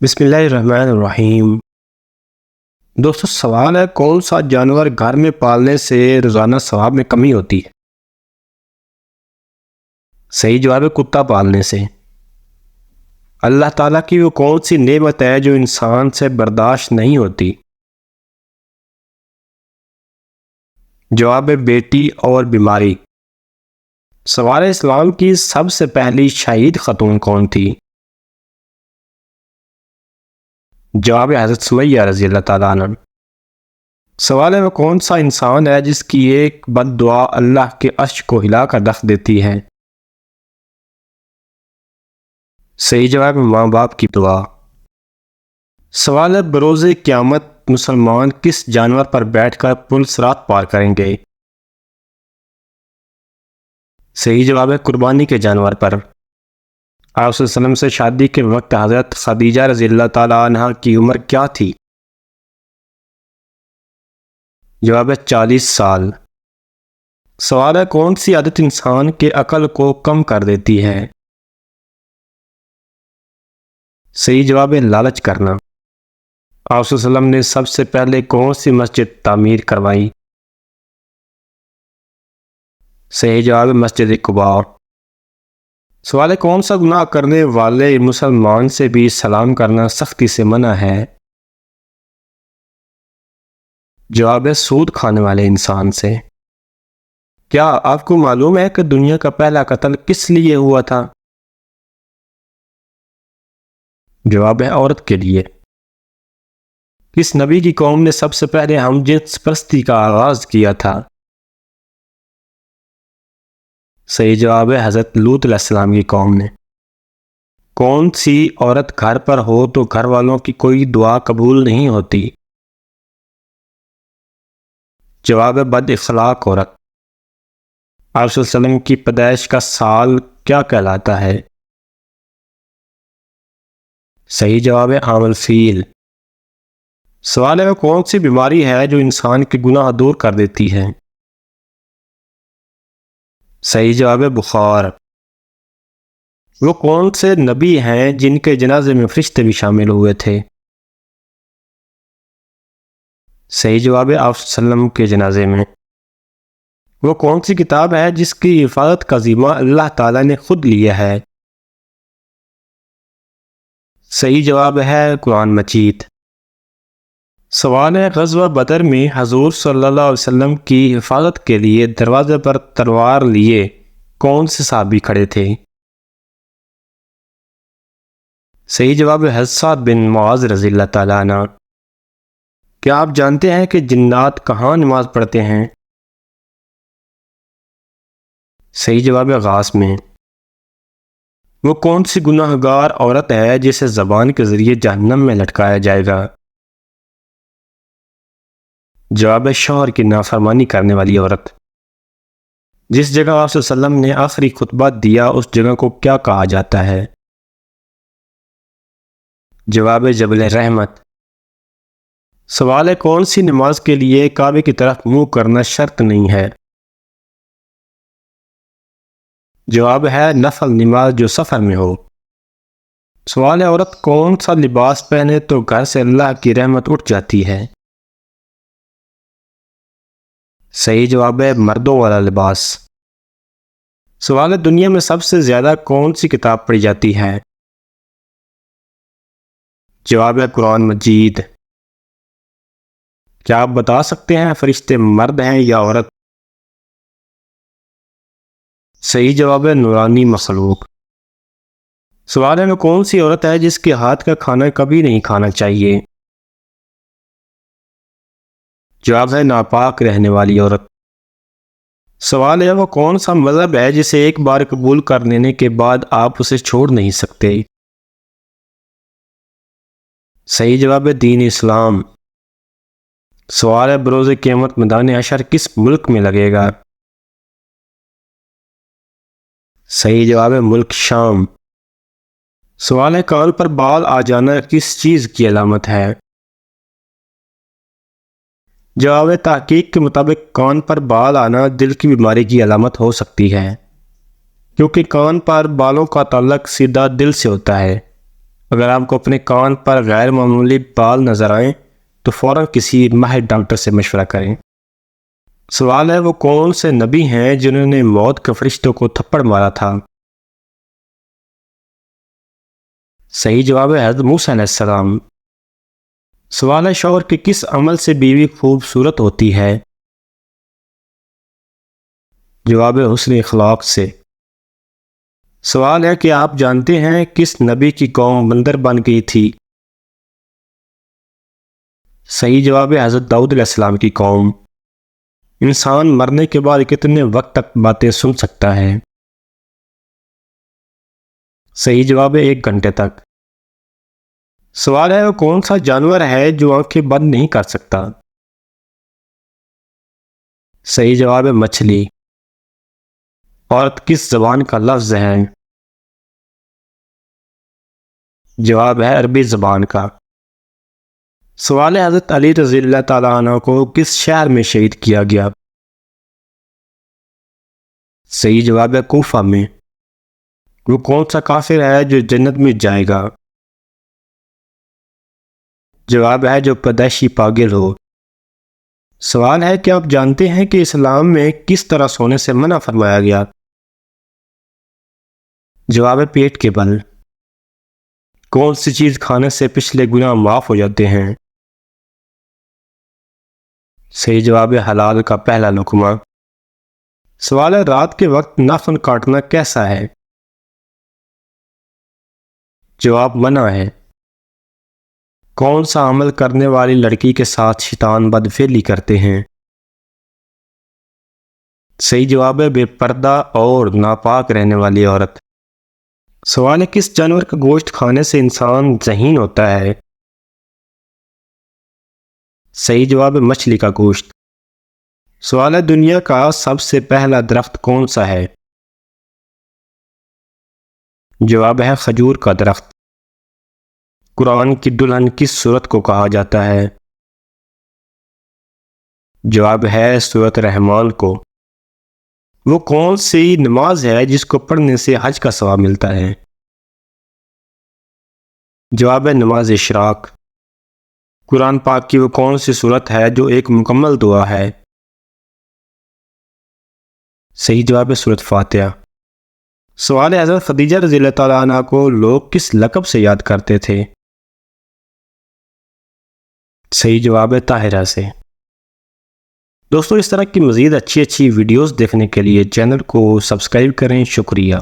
بسم اللہ الرحمن الرحیم۔ دوستو، سوال ہے کون سا جانور گھر میں پالنے سے روزانہ ثواب میں کمی ہوتی ہے؟ صحیح جواب ہے کتا پالنے سے۔ اللہ تعالیٰ کی وہ کون سی نعمت ہے جو انسان سے برداشت نہیں ہوتی؟ جواب ہے بیٹی اور بیماری۔ سوال اسلام کی سب سے پہلی شہید خاتون کون تھی؟ جواب ہے حضرت سمیہ رضی اللہ تعالیٰ عنہ۔ سوال ہے وہ کون سا انسان ہے جس کی ایک بد دعا اللہ کے عرش کو ہلا کر رکھ دیتی ہے؟ صحیح جواب ہے ماں باپ کی دعا۔ سوال ہے بروز قیامت مسلمان کس جانور پر بیٹھ کر پل صراط پار کریں گے؟ صحیح جواب ہے قربانی کے جانور پر۔ آپ صلی اللہ علیہ وسلم سے شادی کے وقت حضرت خدیجہ رضی اللہ تعالیٰ عنہ کی عمر کیا تھی؟ جواب ہے 40 سال۔ سوال ہے کون سی عادت انسان کے عقل کو کم کر دیتی ہے؟ صحیح جواب ہے لالچ کرنا۔ آپ صلی اللہ علیہ وسلم نے سب سے پہلے کون سی مسجد تعمیر کروائی؟ صحیح جواب ہے مسجد قباء۔ سوال ہے کون سا گناہ کرنے والے مسلمان سے بھی سلام کرنا سختی سے منع ہے؟ جواب ہے سود کھانے والے انسان سے۔ کیا آپ کو معلوم ہے کہ دنیا کا پہلا قتل کس لیے ہوا تھا؟ جواب ہے عورت کے لیے۔ کس نبی کی قوم نے سب سے پہلے ہم جنس پرستی کا آغاز کیا تھا؟ صحیح جواب ہے حضرت لوط علیہ السلام کی قوم نے۔ کون سی عورت گھر پر ہو تو گھر والوں کی کوئی دعا قبول نہیں ہوتی؟ جواب ہے بد اخلاق عورت۔ آپ صلی اللہ علیہ وسلم کی پیدائش کا سال کیا کہلاتا ہے؟ صحیح جواب ہے عام الفیل۔ سوال ہے وہ کون سی بیماری ہے جو انسان کے گناہ دور کر دیتی ہے؟ صحیح جواب ہے بخار۔ وہ کون سے نبی ہیں جن کے جنازے میں فرشتے بھی شامل ہوئے تھے؟ صحیح جواب ہے آپ صلی اللہ علیہ وسلم کے جنازے میں۔ وہ کون سی کتاب ہے جس کی حفاظت کا ذمہ اللہ تعالیٰ نے خود لیا ہے؟ صحیح جواب ہے قرآن مجید۔ سوال ہے غزوہ بدر میں حضور صلی اللہ علیہ وسلم کی حفاظت کے لیے دروازے پر تلوار لیے کون سے صحابی کھڑے تھے؟ صحیح جواب ہے حضرت سعد بن معاذ رضی اللہ تعالیٰ عنہ۔ کیا آپ جانتے ہیں کہ جنات کہاں نماز پڑھتے ہیں؟ صحیح جواب ہے غاص میں۔ وہ کون سی گناہ گار عورت ہے جسے زبان کے ذریعے جہنم میں لٹکایا جائے گا؟ جواب ہے شوہر کی نافرمانی کرنے والی عورت۔ جس جگہ آپ صلی اللہ علیہ وسلم نے آخری خطبہ دیا اس جگہ کو کیا کہا جاتا ہے؟ جواب ہے جبل رحمت۔ سوال ہے کون سی نماز کے لیے کعبے کی طرف منہ کرنا شرط نہیں ہے؟ جواب ہے نفل نماز جو سفر میں ہو۔ سوال ہے عورت کون سا لباس پہنے تو گھر سے اللہ کی رحمت اٹھ جاتی ہے؟ صحیح جواب ہے مردوں والا لباس۔ سوال ہے دنیا میں سب سے زیادہ کون سی کتاب پڑھی جاتی ہے؟ جواب ہے قرآن مجید۔ کیا آپ بتا سکتے ہیں فرشتے مرد ہیں یا عورت؟ صحیح جواب ہے نورانی مخلوق۔ سوال ہے وہ کون سی عورت ہے جس کے ہاتھ کا کھانا کبھی نہیں کھانا چاہیے؟ جواب ہے ناپاک رہنے والی عورت۔ سوال ہے وہ کون سا مذہب ہے جسے ایک بار قبول کر لینے کے بعد آپ اسے چھوڑ نہیں سکتے؟ صحیح جواب ہے دین اسلام۔ سوال ہے بروز قیامت میدان حشر کس ملک میں لگے گا؟ صحیح جواب ہے ملک شام۔ سوال ہے کان پر بال آ جانا کس چیز کی علامت ہے؟ جواب ہے تحقیق کے مطابق کان پر بال آنا دل کی بیماری کی علامت ہو سکتی ہے، کیونکہ کان پر بالوں کا تعلق سیدھا دل سے ہوتا ہے اگر آپ کو اپنے کان پر غیر معمولی بال نظر آئیں تو فوراً کسی ماہر ڈاکٹر سے مشورہ کریں۔ سوال ہے وہ کون سے نبی ہیں جنہوں نے موت کے فرشتوں کو تھپڑ مارا تھا؟ صحیح جواب ہے حضرت موسیٰ علیہ السلام۔ سوال ہے شوہر کے کس عمل سے بیوی خوبصورت ہوتی ہے؟ جواب ہے حسن اخلاق سے۔ سوال ہے کہ آپ جانتے ہیں کس نبی کی قوم بندر بن گئی تھی؟ صحیح جواب ہے حضرت داؤد علیہ السلام کی قوم۔ انسان مرنے کے بعد کتنے وقت تک باتیں سن سکتا ہے؟ صحیح جواب ہے 1 گھنٹے تک۔ سوال ہے وہ کون سا جانور ہے جو آنکھیں بند نہیں کر سکتا؟ صحیح جواب ہے مچھلی۔ عورت کس زبان کا لفظ ہے؟ جواب ہے عربی زبان کا۔ سوال ہے حضرت علی رضی اللہ تعالیٰ عنہ کو کس شہر میں شہید کیا گیا؟ صحیح جواب ہے کوفہ میں۔ وہ کون سا کافر ہے جو جنت میں جائے گا؟ جواب ہے جو پیدائشی پاگل ہو۔ سوال ہے کہ آپ جانتے ہیں کہ اسلام میں کس طرح سونے سے منع فرمایا گیا؟ جواب ہے پیٹ کے بل۔ کون سی چیز کھانے سے پچھلے گناہ معاف ہو جاتے ہیں؟ صحیح جواب ہے حلال کا پہلا لقمہ۔ سوال ہے رات کے وقت ناخن کاٹنا کیسا ہے؟ جواب منع ہے۔ کون سا عمل کرنے والی لڑکی کے ساتھ شیطان بدفعلی کرتے ہیں؟ صحیح جواب ہے بے پردہ اور ناپاک رہنے والی عورت۔ سوال ہے کس جانور کا گوشت کھانے سے انسان ذہین ہوتا ہے؟ صحیح جواب ہے مچھلی کا گوشت۔ سوال ہے دنیا کا سب سے پہلا درخت کون سا ہے؟ جواب ہے کھجور کا درخت۔ قرآن کی دلہن کس سورت کو کہا جاتا ہے؟ جواب ہے سورت رحمان کو۔ وہ کون سی نماز ہے جس کو پڑھنے سے حج کا ثواب ملتا ہے؟ جواب ہے نماز اشراق۔ قرآن پاک کی وہ کون سی سورت ہے جو ایک مکمل دعا ہے؟ صحیح جواب ہے سورت فاتحہ۔ سوال ہے حضرت خدیجہ رضی اللہ تعالیٰ عنہ کو لوگ کس لقب سے یاد کرتے تھے؟ صحیح جواب ہے طاہرہ سے۔ دوستو اس طرح کی مزید اچھی ویڈیوز دیکھنے کے لیے چینل کو سبسکرائب کریں۔ شکریہ۔